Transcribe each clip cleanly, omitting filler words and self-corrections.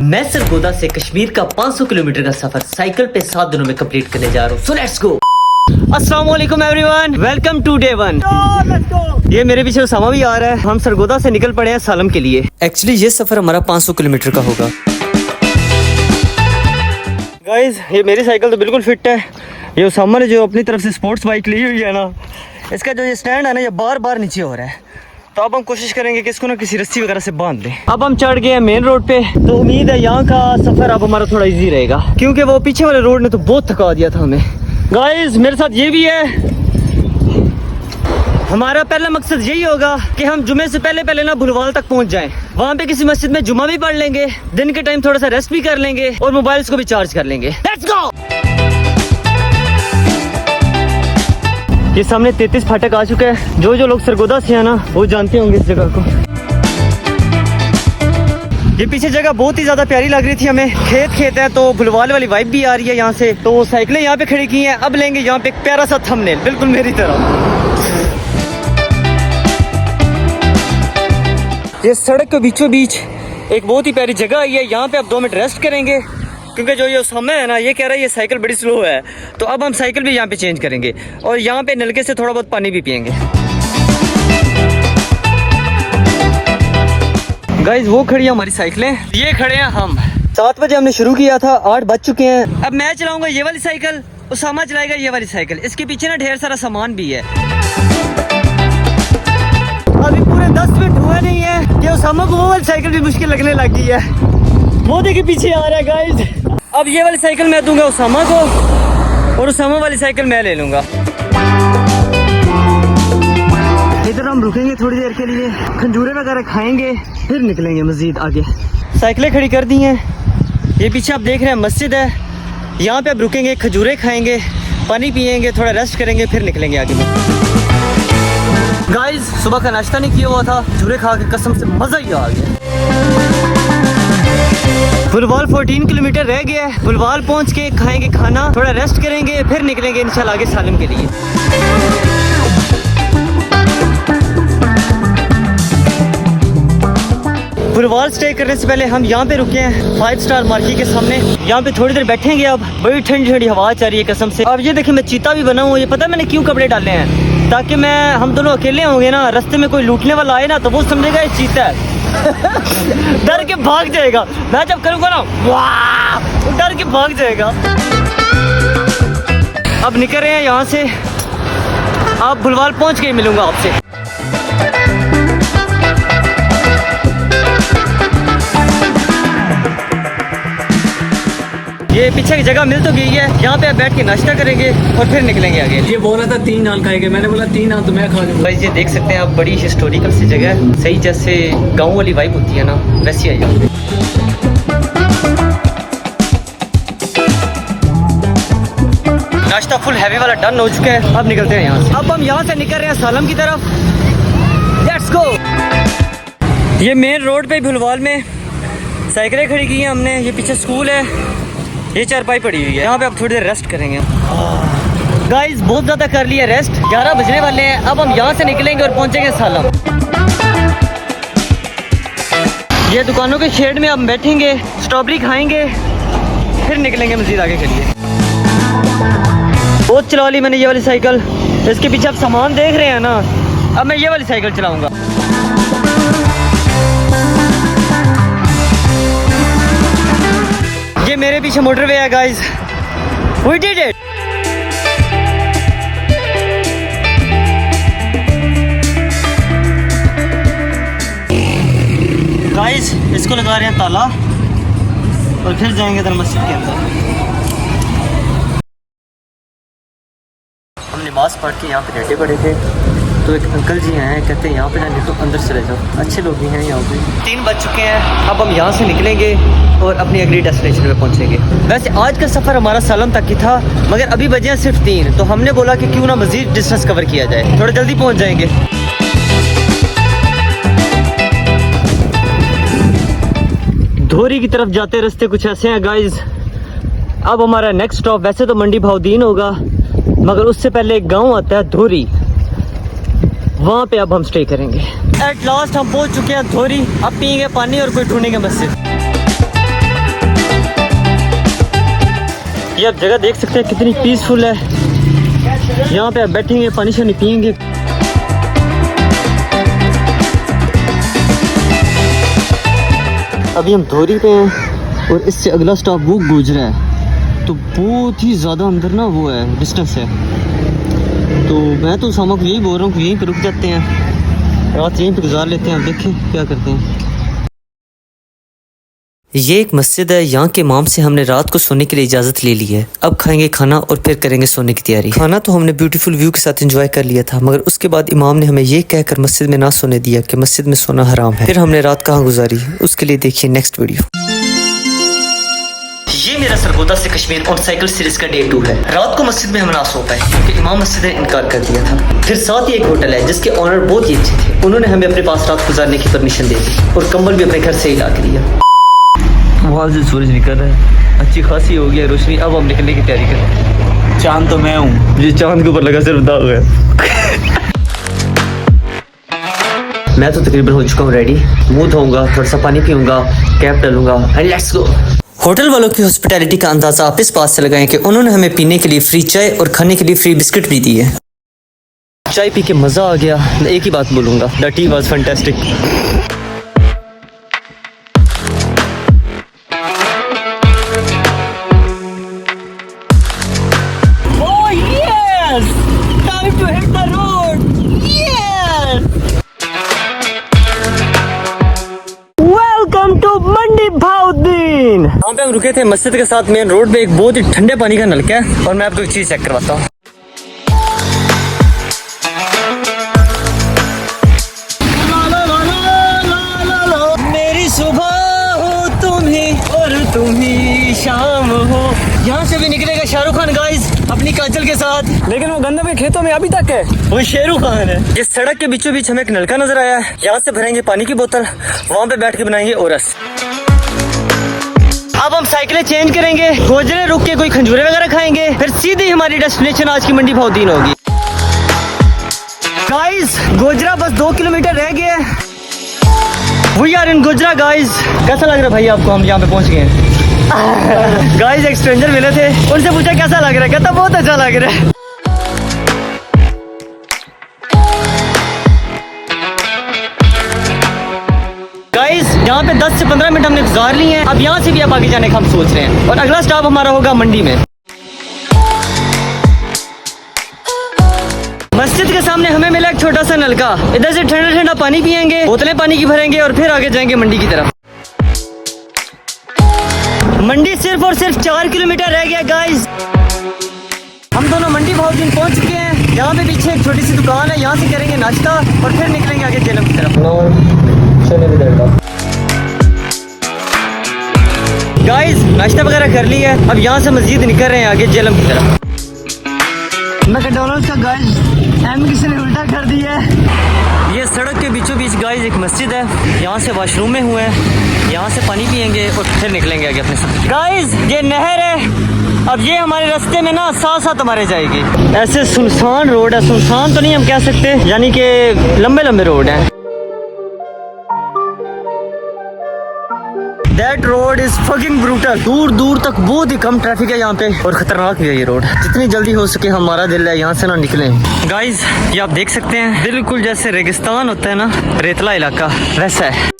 मैं सरगोदा से कश्मीर का 500 किलोमीटर का सफर साइकिल पे 7 दिनों में कंप्लीट करने जा रहा हूँ। So let's go. अस्सलाम वालेकुम एवरीवन, वेलकम टू डे 1। ये मेरे पीछे उसामा भी आ रहा है। हम सरगोदा से निकल पड़े हैं सालम के लिए। एक्चुअली ये सफर हमारा 500 किलोमीटर का होगा। गाइस ये मेरी साइकिल तो बिल्कुल फिट है। ये उसामा ने जो अपनी तरफ से स्पोर्ट्स बाइक ली हुई है ना, इसका जो ये स्टैंड है ना, ये बार बार नीचे हो रहा है। तो अब हम कोशिश करेंगे कि इसको ना किसी रस्सी वगैरह से बांध दें। अब हम चढ़ गए हैं मेन रोड पे, तो उम्मीद है यहाँ का सफर अब हमारा थोड़ा इजी रहेगा, क्योंकि वो पीछे वाले रोड ने तो बहुत थका दिया था हमें। गाइस मेरे साथ ये भी है। हमारा पहला मकसद यही होगा कि हम जुमे से पहले ना भुलवाल तक पहुंच जाएं। वहाँ पे किसी मस्जिद में जुमा भी पढ़ लेंगे, दिन के टाइम थोड़ा सा रेस्ट भी कर लेंगे और मोबाइल्स को भी चार्ज कर लेंगे। Let's go. ये सामने 33 फाटक आ चुका है। जो लोग सरगोदा से है ना, वो जानते होंगे इस जगह को। ये पीछे जगह बहुत ही ज्यादा प्यारी लग रही थी हमें। खेत है तो भुलवाल वाली वाइब भी आ रही है यहाँ से। तो साइकिलें यहाँ पे खड़ी की हैं। अब लेंगे यहाँ पे एक प्यारा सा थंबनेल, बिल्कुल मेरी तरह। ये सड़क के बीचों बीच एक बहुत ही प्यारी जगह आई है। यहाँ पे अब 2 मिनट रेस्ट करेंगे, क्योंकि जो ये समय है ना, ये कह रहा है ये साइकिल बड़ी स्लो है। तो अब हम साइकिल भी यहाँ पे चेंज करेंगे और यहाँ पे नलके से थोड़ा बहुत पानी भी पियेंगे। गाइस वो खड़ी है हमारी साइकिलें, ये खड़े हैं हम। 7 बजे हमने शुरू किया था, 8 बज चुके हैं। अब मैं चलाऊंगा ये वाली साइकिल, उसामा चलाएगा ये वाली साइकिल। इसके पीछे ना ढेर सारा सामान भी है। अभी पूरे 10 मिनट हुए नहीं है कि उसामा को वो वाली साइकिल भी मुश्किल लगने लग गई है। वो देखिए पीछे आ रहा है गाइस। अब ये वाली साइकिल मैं दूंगा उसामा को और उसामा वाली साइकिल मैं ले लूंगा। इधर हम रुकेंगे थोड़ी देर के लिए, खंजूरे वगैरह खाएंगे, फिर निकलेंगे मजीद आगे। साइकिलें खड़ी कर दी हैं। ये पीछे आप देख रहे हैं मस्जिद है। यहाँ पे अब रुकेंगे, खजूरे खाएंगे, पानी पियेंगे, थोड़ा रेस्ट करेंगे, फिर निकलेंगे आगे में। गाइस सुबह का नाश्ता नहीं किया हुआ था, खजूरे खा के कसम से मजा ही आ गया। भुलवाल 14 किलोमीटर रह गया है। भुलवाल पहुंच के खाएंगे खाना, थोड़ा रेस्ट करेंगे, फिर निकलेंगे इंशाल्लाह आगे सालम के लिए। भुलवाल स्टे करने से पहले हम यहाँ पे रुके हैं 5 स्टार मार्केट के सामने। यहाँ पे थोड़ी देर बैठेंगे। अब बड़ी ठंडी ठंडी हवा चल रही है कसम से। अब ये देखिए मैं चीता भी बना हूँ। ये पता है मैंने क्यों कपड़े डाले हैं? ताकि हम दोनों अकेले होंगे ना, रास्ते में कोई लूटने वाला आए ना, तो वो समझेगा ये चीता है। डर के भाग जाएगा। मैं जब करूँगा ना, वाह, वो डर के भाग जाएगा। अब निकल रहे हैं यहाँ से। आप भुलवाल पहुँच के मिलूंगा आपसे। ये पीछे की जगह मिल तो गई है। यहाँ पे आप बैठ के नाश्ता करेंगे और फिर निकलेंगे आगे। ये बोला था 3 नान खाएंगे, मैंने बोला 3 नान तो मैं खा लूँगा। भाई ये देख सकते हैं आप, बड़ी हिस्टोरिकल सी जगह है। सही जैसे गांव वाली वाइब होती है ना, वैसी है यहाँ पे। नाश्ता फुल हैवी वाला डन हो चुका है। अब निकलते हैं यहाँ से। अब हम यहाँ से निकल रहे हैं सालम की तरफ। Let's go. ये मेन रोड पे भुलवाल में साइकिलें खड़ी की हैं हमने। ये पीछे स्कूल है, ये चारपाई पड़ी हुई है। यहाँ पे अब थोड़ी देर रेस्ट करेंगे। गाइस बहुत ज़्यादा कर लिया रेस्ट, 11 बजने वाले हैं। अब हम यहाँ से निकलेंगे और पहुँचेंगे सालम। ये दुकानों के शेड में हम बैठेंगे, स्ट्रॉबेरी खाएंगे, फिर निकलेंगे मजीद आगे के लिए। बहुत चला ली मैंने ये वाली साइकिल। इसके पीछे आप सामान देख रहे हैं ना, अब मैं ये वाली साइकिल चलाऊँगा। ये मेरे पीछे मोटरवे है guys. We did it! Guys इसको लगा रहे हैं ताला और फिर जाएंगे दर मस्जिद के अंदर। हम नमाज पढ़ के यहाँ पे लेटे पड़े थे, तो एक अंकल जी हैं, कहते हैं यहाँ पे ना निकलो, अंदर चले जाओ। अच्छे लोग भी हैं यहाँ पे। 3 बज चुके हैं। अब हम यहाँ से निकलेंगे और अपनी अगली डेस्टिनेशन पे पहुँचेंगे। वैसे आज का सफ़र हमारा सालम तक ही था, मगर अभी बजे हैं सिर्फ 3। तो हमने बोला कि क्यों ना मज़ीद डिस्टेंस कवर किया जाए, थोड़ा जल्दी पहुँच जाएंगे। धोरी की तरफ जाते रास्ते कुछ ऐसे हैं गाइज। अब हमारा नेक्स्ट स्टॉप वैसे तो मंडी भावदीन होगा, मगर उससे पहले एक गाँव आता है धोरी, वहाँ पे अब हम स्टे करेंगे। एट लास्ट हम पहुँच चुके हैं धोरी। अब पियेंगे पानी और कोई ढूंढेंगे मस्जिद। ये आप जगह देख सकते हैं कितनी पीसफुल है। यहाँ पे आप बैठेंगे, पानी शानी पियेंगे। अभी हम धोरी पे हैं और इससे अगला स्टॉप वो गुजरा है, तो बहुत ही ज़्यादा अंदर ना वो है, डिस्टेंस है। तो मैं तो उसामा को यही बोल रहा हूँ कि यहीं पे रुक जाते हैं, रात यहीं पे गुजार लेते हैं। आप देखें क्या करते हैं। ये एक मस्जिद है, यहाँ के इमाम से हमने रात को सोने के लिए इजाज़त ले ली है। अब खाएंगे खाना और फिर करेंगे सोने की तैयारी। खाना तो हमने ब्यूटीफुल व्यू के साथ एंजॉय कर लिया था, मगर उसके बाद इमाम ने हमें ये कहकर मस्जिद में ना सोने दिया कि मस्जिद में सोना हराम है। फिर हमने रात कहाँ गुजारी, उसके लिए देखिए नेक्स्ट वीडियो। ये मेरा सरगोदा से कश्मीर ऑन साइकिल सीरीज का डे 2 है। रात को मस्जिद में हम ना सो पाए क्योंकि इमाम मस्जिद ने इनकार कर दिया था। फिर साथ ही एक होटल है जिसके ऑनर बहुत ही अच्छे थे, उन्होंने हमें अपने पास रात गुजारने की परमिशन दे दी और कंबल भी अपने घर से ही ला के दिया। वहाँ से सूरज निकल रहा है, अच्छी खासी हो गई है रोशनी। अब हम निकलने की तैयारी करें। चांद तो मैं हूँ, ये चांद के ऊपर लगा सिर्फ दाग है। मैं तो तकरीबन हो चुका हूँ रेडी। मुंह धोऊंगा, थोड़ा सा पानी पीऊंगा, कैप डालूंगा एंड लेट्स गो। होटल वालों की हॉस्पिटैलिटी का अंदाजा आप इस बात से लगाएं कि उन्होंने हमें पीने के लिए फ्री चाय और खाने के लिए फ्री बिस्किट भी दी है। चाय पी के मजा आ गया। मैं एक ही बात बोलूंगा, the tea was fantastic. Time to hit the road. Yes. Welcome to मंडी भाउद्दीन। यहाँ पे हम रुके थे मस्जिद के साथ मेन रोड पे। एक बहुत ही ठंडे पानी का नलका है और मैं आपको एक चीज चेक करवाता हूँ। मेरी सुबह हो तुम ही और तुम ही शाम हो। यहाँ से भी निकलेगा शाहरुख खान गाइस अपनी काजल के साथ, लेकिन वो गंदम के खेतों में अभी तक है। वो शेरू खान है। इस सड़क के बीचों बीच हमें एक नलका नजर आया है, यहाँ से भरेंगे पानी की बोतल, वहाँ पे बैठ के बनाएंगे ओरस। अब हम साइकिलें चेंज करेंगे, गोजरे रुक के कोई खंजूरे वगैरह खाएंगे, फिर सीधी हमारी डेस्टिनेशन आज की मंडी भाउद्दीन होगी। गाइस गोजरा बस 2 किलोमीटर रह गया है। We are in Gojra guys. कैसा लग रहा है भाई आपको? हम यहाँ पे पहुँच गए गाइस। एक स्ट्रेंजर मिले थे, उनसे पूछा कैसा लग रहा है, कहता बहुत अच्छा लग रहा है। गाइस यहाँ पे 10 से 15 मिनट हमने गुजार लिए हैं। अब यहाँ से भी अब आगे जाने का हम सोच रहे हैं और अगला स्टॉप हमारा होगा मंडी में। मस्जिद के सामने हमें मिला एक छोटा सा नलका, इधर से ठंडा ठंडा पानी पियेंगे, बोतलें पानी की भरेंगे और फिर आगे जाएंगे मंडी की तरफ। मंडी सिर्फ और सिर्फ 4 किलोमीटर रह गया गाइस। हम दोनों मंडी भाउद्दीन पहुंच चुके हैं। यहाँ पे पीछे एक छोटी सी दुकान है, यहाँ से करेंगे नाश्ता और फिर निकलेंगे आगे जेलम की तरफ। गाइस नाश्ता वगैरह कर लिया है, अब यहाँ से मस्जिद निकल रहे हैं आगे जेलम की तरफ। मैकडॉनल्ड्स का गाइस एम किसी ने उल्टा कर दिया है। ये सड़क के बीचों बीच गाइस एक मस्जिद है, यहाँ से वॉशरूम में हुए हैं, यहाँ से पानी पियेंगे और फिर निकलेंगे आगे अपने साथ। गाइस ये नहर है, अब ये हमारे रास्ते में ना साथ साथ हमारे जाएगी। ऐसे सुनसान रोड है, सुनसान तो नहीं हम कह सकते, यानी कि लंबे लंबे रोड हैं। That road is fucking brutal। दूर दूर तक बहुत ही कम ट्रैफिक है यहाँ पे और खतरनाक भी है ये रोड। जितनी जल्दी हो सके हमारा दिल है यहाँ से ना निकले। गाइस ये आप देख सकते हैं, बिल्कुल जैसे रेगिस्तान होता है ना, रेतला इलाका, वैसा है।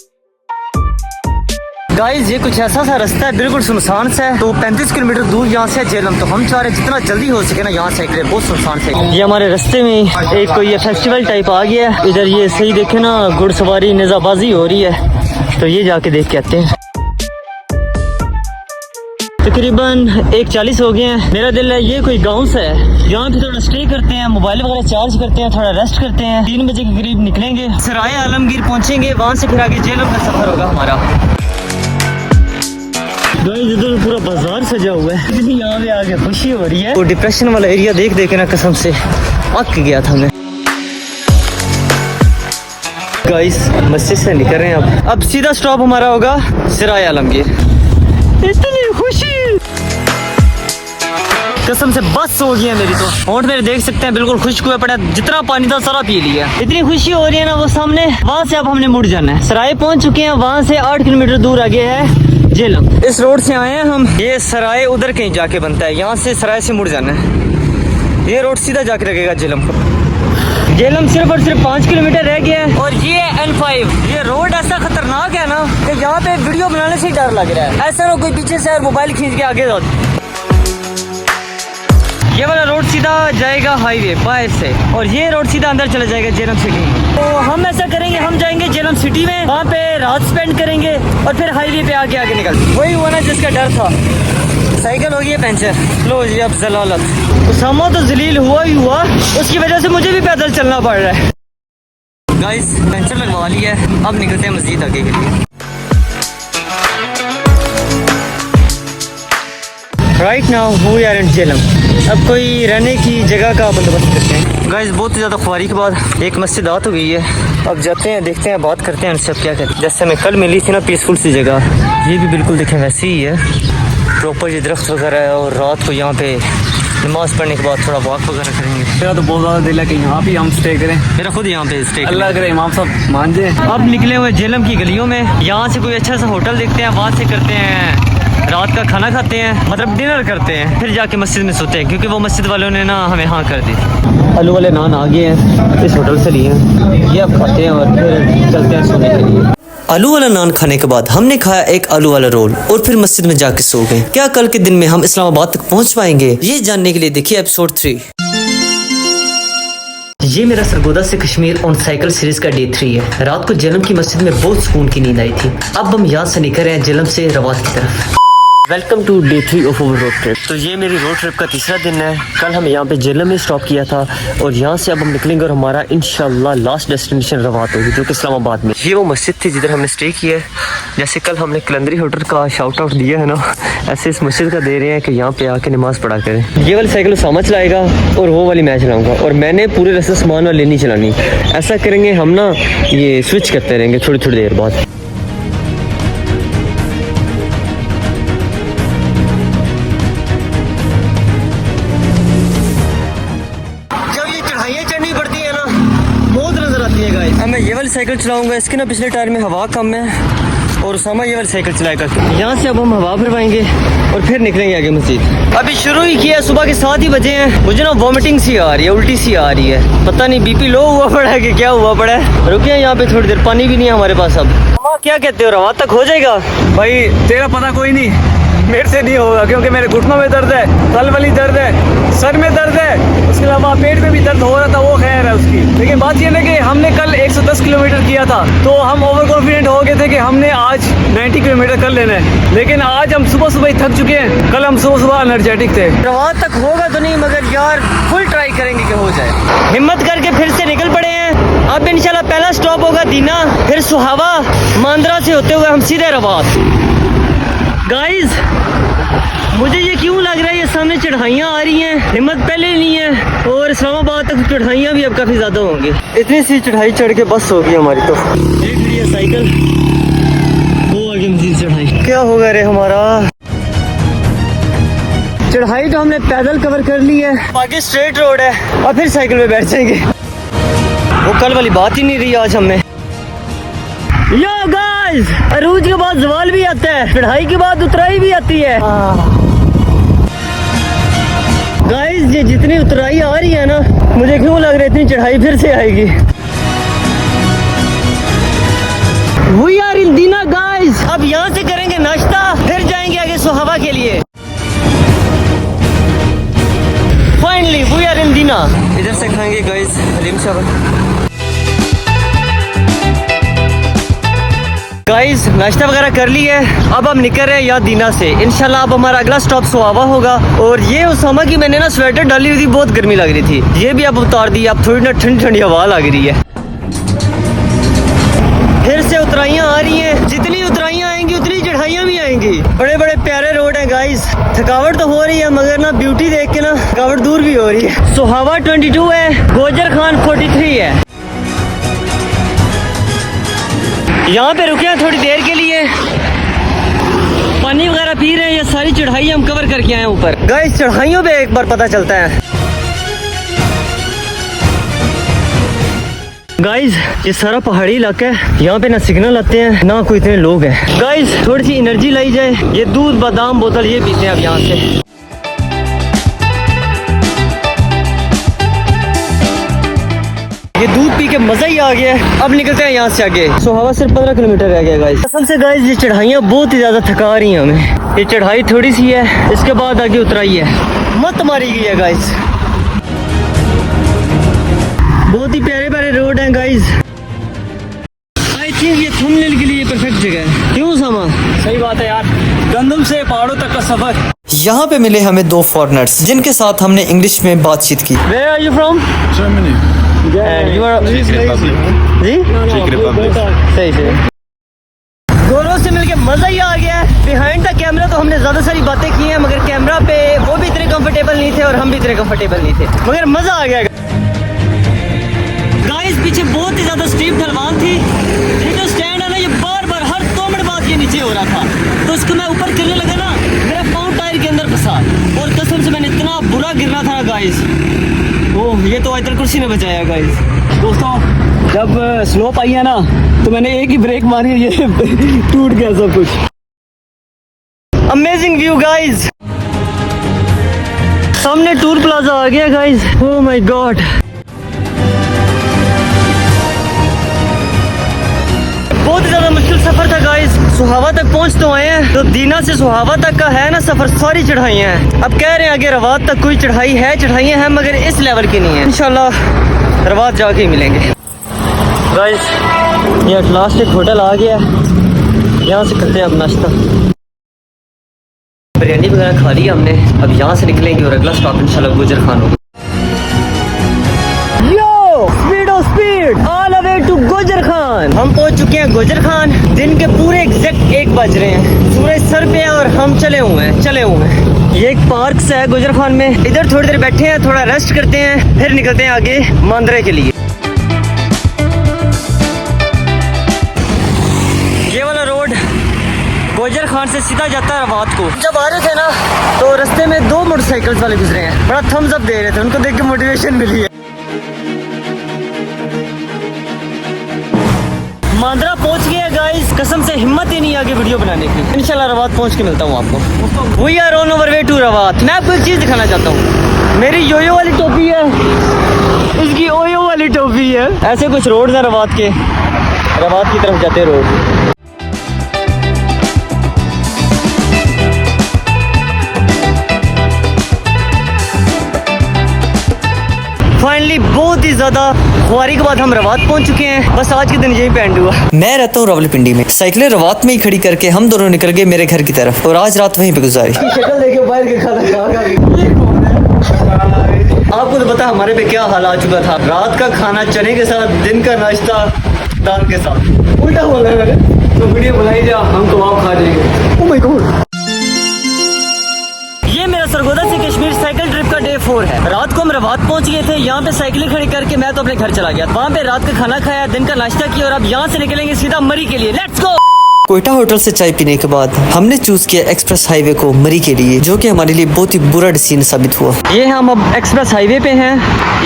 गाइस ये कुछ ऐसा सा रास्ता है, बिल्कुल सुनसान सा है। तो 35 किलोमीटर दूर यहाँ से जेलम, तो हम चाह रहे जितना जल्दी हो सके ना यहाँ से निकले, बहुत सुनसान से। ये हमारे रास्ते में एक कोई फेस्टिवल टाइप आ गया है। इधर ये सही देखे ना, घुड़सवारी नेजाबाजी हो रही है, तो ये जाके देख के आते हैं। तकरीबन 1:40 हो गए हैं। मेरा दिल है ये कोई गांव सा है, यहाँ पे थोड़ा स्टे करते हैं, मोबाइल वगैरह चार्ज करते हैं, थोड़ा रेस्ट करते हैं। 3 बजे के करीब निकलेंगे, सराय आलमगीर पहुंचेंगे, वहां से फिर आगे जेलम का सफर होगा हमारा। गाइस इधर पूरा बाजार सजा हुआ है, इतनी यहाँ पे आगे खुशी हो रही है। वो डिप्रेशन वाला एरिया देख देख ना कसम से अक गया था मैं। गाइस मस्जिद से निकल रहे हैं अब सीधा स्टॉप हमारा होगा सराय आलमगीर। इतनी खुशी कसम से बस हो गई है मेरी, तो होंठ मेरे देख सकते हैं बिल्कुल खुश्क हुए पड़ा, जितना पानी था सारा पी लिया। इतनी खुशी हो रही है ना, वो सामने वहाँ से अब हमने मुड़ जाना है। सराय पहुँच चुके हैं, वहाँ से 8 किलोमीटर दूर आगे है झेलम। इस रोड से आए हैं हम, ये सराय उधर कहीं जाके बनता है, यहाँ से सराय से मुड़ जाना है, ये रोड सीधा जाके लगेगा झेलम को। झेलम सिर्फ और सिर्फ 5 किलोमीटर रह गया है और ये N5। ये रोड ऐसा खतरनाक है ना कि यहाँ पे वीडियो बनाने से ही डर लग रहा है, ऐसा ना कोई पीछे से मोबाइल खींच के आगे जाओ। ये वाला रोड सीधा जाएगा हाईवे बाय से और ये रोड सीधा अंदर चला जाएगा झेलम सिटी में। तो हम ऐसा करेंगे, हम जाएंगे झेलम सिटी में, वहाँ पे रात स्पेंड करेंगे और फिर हाईवे पे आगे निकल। वही हुआ ना जिसका डर था, साइकिल हो गई है पंचर। लो जी अब जलालत, उसामा तो जलील हुआ ही हुआ, उसकी वजह से मुझे भी पैदल चलना पड़ रहा है। गाइस पंचर लगवा लिया है, अब निकलते हैं मस्जिद आगे के लिए। Right now we are in Jhelum. अब कोई रहने की जगह का बंदोबस्त करते हैं। गाइस बहुत ही ज़्यादा ख्वारी के बाद एक मस्जिद आ तो गई है, अब जाते हैं देखते हैं, बात करते हैं उनसे अब क्या करते। जैसे हमें कल मिली थी ना पीसफुल सी जगह, ये भी बिल्कुल देखें वैसे ही है, प्रॉपर ये दरख्त वगैरह है और रात को यहाँ पे नमाज पढ़ने के बाद थोड़ा वॉक वगैरह करेंगे। मेरा तो बहुत ज़्यादा दिल है कि यहाँ भी हम स्टे करें, मेरा खुद यहाँ पे स्टे, अल्लाह करे इमाम साहब मान जाए। अब निकले हुए झेलम की गलियों में, यहाँ से कोई अच्छा सा होटल देखते हैं, वहाँ से करते हैं रात का खाना खाते हैं, मतलब डिनर करते हैं, फिर जाके मस्जिद में सोते हैं, क्योंकि वो मस्जिद वालों ने ना हमें हाँ कर दी। आलू वाले नान आ गए हैं, इस होटल से लिए हैं, ये अब खाते हैं और फिर चलते हैं सोने के लिए। आलू वाला नान खाने के बाद हमने खाया एक आलू वाला रोल और फिर मस्जिद में जाके सो गए। क्या कल के दिन में हम इस्लामाबाद तक पहुंच पाएंगे, ये जानने के लिए देखिए एपिसोड 3। ये मेरा सरगोदा से कश्मीर ऑन साइकिल सीरीज का डे 3 है। रात को झेलम की मस्जिद में बहुत सुकून की नींद आई थी। अब हम यहाँ से निकल रहे हैं झेलम से रवात की तरफ। Welcome to day 3 of our road trip. तो ये मेरी रोड ट्रिप का तीसरा दिन है। कल हम यहाँ पे झेलम में स्टॉप किया था और यहाँ से अब हम निकलेंगे और हमारा इंशाल्लाह लास्ट डेस्टिनेशन रवात होगी, जो कि इस्लामाबाद में। ये वो मस्जिद थी जिधर हमने स्टे किया है। जैसे कल हमने कलंदरी होटल का शाउट आउट दिया है ना, ऐसे इस मस्जिद का दे रहे हैं कि यहाँ पे आके नमाज पढ़ा करें। ये वाली साइकिल उसामा चलाएगा और वो वाली मैं चलाऊँगा और मैंने पूरे रास्ते सामान वाली नहीं चलानी। ऐसा करेंगे हम ना, ये स्विच करते रहेंगे थोड़ी थोड़ी देर बाद। मैं ये वाली साइकिल चलाऊंगा, इसके ना पिछले टायर में हवा कम है और उसामा ये वाली साइकिल चलाएगा। यहाँ से अब हम हवा भरवाएंगे और फिर निकलेंगे आगे मस्जिद। अभी शुरू ही किया, सुबह के 7 ही बजे हैं। मुझे ना वॉमिटिंग सी आ रही है, उल्टी सी आ रही है, पता नहीं बीपी लो हुआ पड़ा है कि क्या हुआ पड़ा है। रुकिए यहाँ पे थोड़ी देर, पानी भी नहीं है हमारे पास। अब क्या कहते हो, रवात तक हो जाएगा? भाई तेरा पता कोई नहीं, मेरे से नहीं होगा, क्योंकि मेरे घुटनों में दर्द है, तल वाली दर्द है, सर में दर्द है, उसके अलावा पेट में भी दर्द हो रहा था, वो खैर है उसकी। लेकिन बात ये है कि हमने कल 110 किलोमीटर किया था, तो हम ओवर कॉन्फिडेंट हो गए थे कि हमने आज 90 किलोमीटर कर लेना है। लेकिन आज हम सुबह सुबह ही थक चुके हैं, कल हम सुबह सुबह एनर्जेटिक थे। रवात तक होगा तो नहीं, मगर यार फुल ट्राई करेंगे कि हो जाए। हिम्मत करके फिर से निकल पड़े हैं। अब इंशाल्लाह पहला स्टॉप होगा दीना, फिर सुहावा, मांद्रा से होते हुए हम सीधे रवात। गाइस मुझे ये क्यों लग रहा है, ये सामने चढ़ाइयाँ आ रही हैं, हिम्मत पहले नहीं है और इस्लामाबाद तक चढ़ाइयाँ भी अब काफ़ी ज़्यादा होंगी। इतनी सी चढ़ाई चढ़ के बस होगी हमारी। तो देख लीजिए साइकिल, वो आगे मजीद चढ़ाई, क्या होगा रे हमारा। चढ़ाई तो हमने पैदल कवर कर ली है, आगे स्ट्रेट रोड है, और फिर साइकिल में बैठ जाएंगे। वो कल वाली बात ही नहीं रही आज हमें। यो गाइस, अरूज के बाद जवाल भी आता है, चढ़ाई के बाद उतराई भी आती है। गाइस ये जितनी उतराई आ रही है ना, मुझे क्यों लग रहा है इतनी चढ़ाई फिर से आएगी। We are in Dina guys. अब यहाँ से करेंगे नाश्ता, फिर जाएंगे आगे सुहावा के लिए। फाइनली वी आर इन दीना। इधर से खाएंगे गाइस हलीम चावल। गाइस नाश्ता वगैरह कर ली है, अब हम निकल रहे हैं यहाँ दीना से। इंशाल्लाह अब हमारा अगला स्टॉप सुहावा होगा। और ये उसामा की मैंने ना स्वेटर डाली हुई थी, बहुत गर्मी लग रही थी, ये भी अब उतार दी। अब थोड़ी ना ठंडी ठंडी हवा लग रही है। फिर से उतराइयाँ आ रही हैं, जितनी उतराइयाँ आएंगी उतनी चढ़ाइयाँ भी आएंगी। बड़े बड़े प्यारे रोड हैं गाइस। थकावट तो हो रही है, मगर ना ब्यूटी देख के ना थकावट दूर भी हो रही है। सुहावा 22 है, गोजर खान 43 है। यहाँ पे रुके हैं थोड़ी देर के लिए, पानी वगैरह पी रहे हैं। ये सारी चढ़ाई हम कवर करके आए हैं ऊपर। गाइस चढ़ाइयों पे एक बार पता चलता है। गाइज ये सारा पहाड़ी इलाका है, यहाँ पे ना सिग्नल आते हैं ना कोई इतने लोग हैं। गाइज थोड़ी सी एनर्जी लाई जाए, ये दूध बादाम बोतल ये पीते हैं अब यहाँ से। ये दूध पी के मजा ही आ गया है। अब निकलते हैं यहाँ से आगे। सोहावा सिर्फ 15 किलोमीटर रह गया गाइस। कसम से गाइस ये चढ़ाइयाँ बहुत ही ज्यादा थका रही हैं हमें। ये चढ़ाई थोड़ी सी है, इसके बाद आगे उतराई है, मत मारी गई है गाइस। बहुत ही प्यारे प्यारे रोड हैं गाइस। आई थिंक ये थंबनेल के लिए परफेक्ट जगह है, क्यों सामा? सही बात है यार, गंदम से पहाड़ों तक का सफर। यहाँ पे मिले हमें दो फॉरेनर्स जिनके साथ हमने इंग्लिश में बातचीत की। Where are you from? Germany. And you are Czech Republic. Ji? Czech Republic. सही से गोरों से मिलके मजा ही आ गया है। बिहाइंड द कैमरा तो हमने ज्यादा सारी बातें की हैं, मगर कैमरा पे वो भी इतने कंफर्टेबल नहीं थे और हम भी इतने कंफर्टेबल नहीं थे, मगर मजा आ गया। गाइस पीछे बहुत ही ज्यादा स्टीप ढलवान थी। ये जो स्टैंड है ना, ये बार बार हर 2 मिनट बाद ये नीचे हो रहा था, तो उसको मैं ऊपर गिरने लगा ना, मेरा पाँव टायर के अंदर फंसा और कसम से मैंने इतना बुरा गिरना था गाइस। ओह ये तो आयतल कुर्सी ने बचाया गाइस। दोस्तों जब स्लोप आई है ना, तो मैंने एक ही ब्रेक मारी, ये टूट गया सब कुछ। अमेजिंग व्यू गाइस, सामने टूर प्लाजा आ गया गाइस। ओह माय गॉड, बहुत ज्यादा मुश्किल सफर था गाइस। सुहावा तक पहुंच तो आए हैं, तो दीना से सुहावा तक का है ना सफर, सारी चढ़ाइयाँ हैं। अब कह रहे हैं आगे रवात तक कोई चढ़ाइयाँ हैं, मगर इस लेवल की नहीं है। इंशाल्लाह रवात जाके ही मिलेंगे गाइस। ये एट लास्ट एक होटल आ गया है, यहाँ से करते हैं अब नाश्ता। बिरयानी वगैरह खा ली हमने, अब यहाँ से निकलेंगे और अगला स्टॉप इंशाल्लाह गुजर खान होगा। Speed all the way to Gujar Khan. हम पहुंच चुके हैं गुजर खान। दिन के पूरे एग्जैक्ट 1 बज रहे हैं, सूरज सर पे है और हम चले हुए हैं। ये एक पार्क से है गुजर खान में, इधर थोड़ी देर बैठे हैं, थोड़ा रेस्ट करते हैं, फिर निकलते हैं आगे मांदरे के लिए। ये वाला रोड गुजर खान से सीधा जाता है रवात को। जब आ रहे थे ना, तो रास्ते में 2 मोटरसाइकिल वाले गुजरे हैं, बड़ा थम्स अप दे रहे थे, उनको देख के मोटिवेशन मिली है। मांद्रा पहुंच गए गाइस, कसम से हिम्मत ही नहीं आगे वीडियो बनाने की। इंशाल्लाह रवात पहुंच के मिलता हूं आपको। We are on our way to Rawat. मैं आपको एक चीज दिखाना चाहता हूं, मेरी योयो वाली टोपी है, इसकी ओयो वाली टोपी है। ऐसे कुछ रोड है रवात के, रवात की तरफ जाते रोड। फाइनली बहुत ही ज्यादा खुआरी के बाद हम रवात पहुंच चुके हैं। बस आज के दिन यही पे एंड हुआ। मैं रहता हूँ रावलपिंडी में, साइकिलें रवात में ही खड़ी करके हम दोनों निकल गए मेरे घर की तरफ और आज रात वहीं पे गुजारी। शक्ल देखे बाहर के खाना आपको तो पता हमारे पे क्या हाल आ चुका था। रात का खाना चने के साथ, दिन का नाश्ता दाल के साथ, उल्टा बोला है मैंने। तो वीडियो बनाई जा, हम कबाब खा जाएंगे। Oh my God. ये मेरा सरगोदा से कश्मीर साइकिल ट्रिप का डे 4 है। रात को हम रवात पहुंच गए थे, यहाँ पे साइकिलें खड़ी करके मैं तो अपने घर चला गया। वहाँ पे रात का खाना खाया, दिन का नाश्ता किया और अब यहाँ से निकलेंगे सीधा मरी के लिए। Let's go. कोयटा होटल से चाय पीने के बाद हमने चूज किया एक्सप्रेस हाईवे को मरी के लिए, जो कि हमारे लिए बहुत ही बुरा डिसीजन साबित हुआ। ये हम अब एक्सप्रेस हाईवे पे हैं,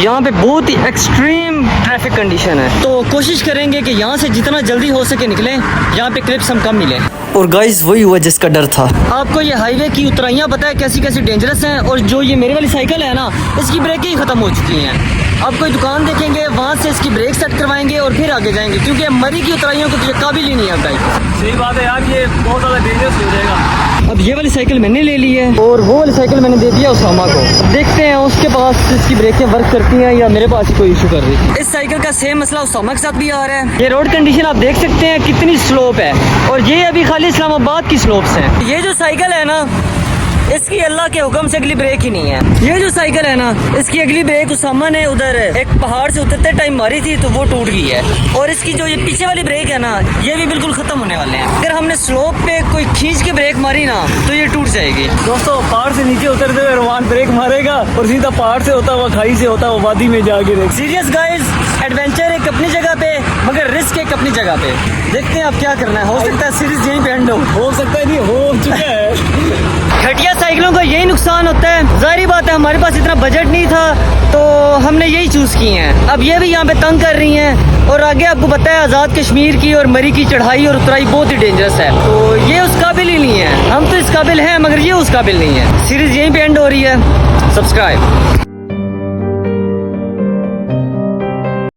यहाँ पे बहुत ही एक्सट्रीम ट्रैफिक कंडीशन है, तो कोशिश करेंगे कि यहाँ से जितना जल्दी हो सके निकलें, यहाँ पे क्लिप्स हम कम मिलें। और गाइस वही हुआ जिसका डर था। आपको ये हाईवे की उतराइयाँ पता है कैसी कैसी डेंजरस हैं, और जो ये मेरे वाली साइकिल है ना, इसकी ब्रेकें ही खत्म हो चुकी हैं। अब कोई दुकान देखेंगे, वहाँ से इसकी ब्रेक सेट करवाएंगे और फिर आगे जाएंगे, क्योंकि मरी की उतराइयों को तो ये काबिल ही नहीं है बाइक। सही बात है यार, ये बहुत ज़्यादा डेंजरस हो जाएगा। अब ये वाली साइकिल मैंने ले ली है और वो वाली साइकिल मैंने दे दिया उसामा को। देखते हैं उसके पास इसकी ब्रेकें वर्क करती हैं या मेरे पास कोई इशू कर रही है। इस साइकिल का सेम मसला उसामा के साथ भी आ रहा है। ये रोड कंडीशन आप देख सकते हैं कितनी स्लोप है, और ये अभी खाली इस्लामाबाद की स्लोप्स हैं। ये जो साइकिल है ना, इसकी अल्लाह के हुक्म से अगली ब्रेक ही नहीं है। ये जो साइकिल है ना, इसकी अगली ब्रेक उसामा ने उधर एक पहाड़ से उतरते टाइम मारी थी, तो वो टूट गई है। और इसकी जो ये पीछे वाली ब्रेक है ना, ये भी बिल्कुल खत्म होने वाले हैं। अगर हमने स्लोप पे कोई खींच के ब्रेक मारी ना, तो ये टूट जाएगी। दोस्तों पहाड़ से नीचे उतरते हुए रोमान ब्रेक मारेगा और सीधा पहाड़ से होता हुआ, खाई से होता हुआ वादी में जा गिरेगा। सीरियस गाइस, एडवेंचर एक अपनी जगह पे, मगर रिस्क एक अपनी जगह पे। देखते हैं आप क्या करना है, हो सकता है सीरीज यहीं पे एंड हो सकता है, नहीं हो चुका है। घटिया साइकिलों का यही नुकसान नुकसान होता है। जाहिर बात है हमारे पास इतना बजट नहीं था तो हमने यही चूज़ किए हैं। अब ये भी यहाँ पे तंग कर रही हैं और आगे आपको पता है आज़ाद कश्मीर की और मरी की चढ़ाई और उतराई बहुत ही डेंजरस है, तो ये उस काबिल ही नहीं है। हम तो इस काबिल हैं मगर ये उस काबिल नहीं है। सीरीज़ यहीं पे एंड हो रही है। सब्सक्राइब।